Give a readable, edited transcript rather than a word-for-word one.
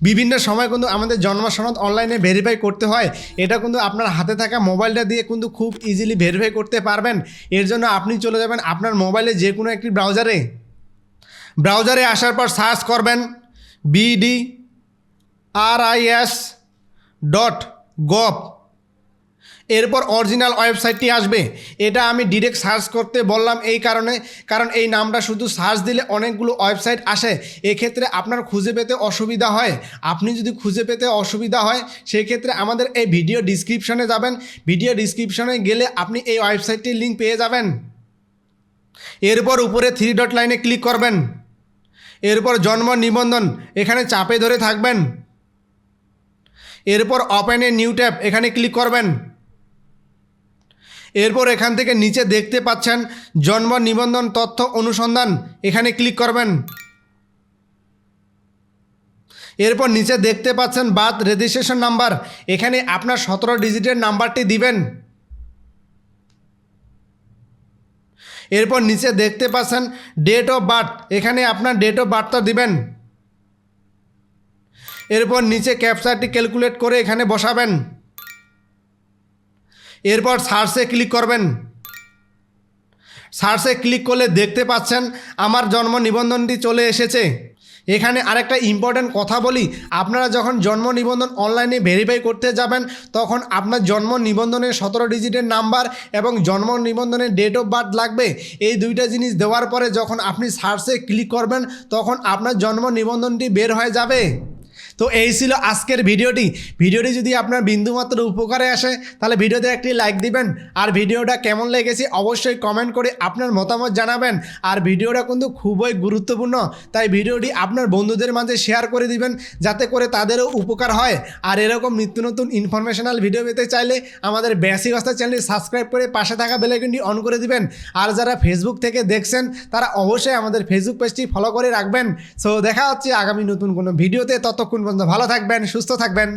বিভিন্ন সময় কিন্তু আমাদের জন্ম সনদ অনলাইনে ভেরিফাই করতে হয়। এটা কিন্তু আপনার হাতে থাকা মোবাইলটা দিয়ে কিন্তু খুব ইজিলি ভেরিফাই করতে পারবেন। এর জন্য আপনি চলে যাবেন আপনার মোবাইলে যে কোনো একটি ব্রাউজারে আসার পর সার্চ করবেন BDRIS.gov। এরপর অরিজিনাল ওয়েবসাইটটি আসবে। এটা আমি ডিরেক্ট সার্চ করতে বললাম এই কারণ এই নামটা শুধু সার্চ দিলে অনেকগুলো ওয়েবসাইট আসে, এক্ষেত্রে আপনার খুঁজে পেতে অসুবিধা হয়। আপনি যদি খুঁজে পেতে অসুবিধা হয় সেক্ষেত্রে আমাদের এই ভিডিও ডিসক্রিপশনে যাবেন। ভিডিও ডিসক্রিপশনে গেলে আপনি এই ওয়েবসাইটটির লিঙ্ক পেয়ে যাবেন। এরপর উপরে 3 ডট লাইনে ক্লিক করবেন। এরপর জন্ম নিবন্ধন এখানে চাপে ধরে থাকবেন। এরপর ওপেন এ নিউ ট্যাব এখানে ক্লিক করবেন। এরপর এখান থেকে নিচে দেখতে পাচ্ছেন জন্ম নিবন্ধন তথ্য অনুসন্ধান, এখানে ক্লিক করবেন। এরপর নিচে দেখতে পাচ্ছেন বার্থ রেজিস্ট্রেশন নাম্বার, এখানে আপনার 17 ডিজিটের নাম্বারটি দিবেন। এরপর নিচে দেখতে পাচ্ছেন ডেট অফ বার্থ, এখানে আপনার ডেট অফ বার্থটা দিবেন। এরপর নিচে ক্যাপচারটি ক্যালকুলেট করে এখানে বসাবেন। এরপর সার্চে ক্লিক করবেন। সার্চে ক্লিক করলে দেখতে পাচ্ছেন আমার জন্ম নিবন্ধনটি চলে এসেছে। এখানে আরেকটা ইম্পর্ট্যান্ট কথা বলি, আপনারা যখন জন্ম নিবন্ধন অনলাইনে ভেরিফাই করতে যাবেন তখন আপনার জন্ম নিবন্ধনের 17 ডিজিটের নাম্বার এবং জন্ম নিবন্ধনের ডেট অফ বার্থ লাগবে। এই দুইটা জিনিস দেওয়ার পরে যখন আপনি সার্চে ক্লিক করবেন তখন আপনার জন্ম নিবন্ধনটি বের হয়ে যাবে। তো এই ছিল আজকের ভিডিওটি যদি আপনার বিন্দুমাত্র উপকারে আসে তাহলে ভিডিওতে একটি লাইক দিবেন। আর ভিডিওটা কেমন লেগেছে অবশ্যই কমেন্ট করে আপনার মতামত জানাবেন। আর ভিডিওটা কিন্তু খুবই গুরুত্বপূর্ণ, তাই ভিডিওটি আপনার বন্ধুদের মাঝে শেয়ার করে দিবেন যাতে করে তাদেরও উপকার হয়। আর এরকম নিত্য নতুন ইনফরমেশনাল ভিডিও পেতে চাইলে আমাদের বেসিক অবস্থা চ্যানেলটি সাবস্ক্রাইব করে পাশে থাকা বেল আইকনটি অন করে দিবেন। আর যারা ফেসবুক থেকে দেখছেন তারা অবশ্যই আমাদের ফেসবুক পেজটি ফলো করে রাখবেন। সো দেখা হচ্ছে আগামী নতুন কোনো ভিডিওতে, ততক্ষণ পর্যন্ত ভালো থাকবেন, সুস্থ থাকবেন।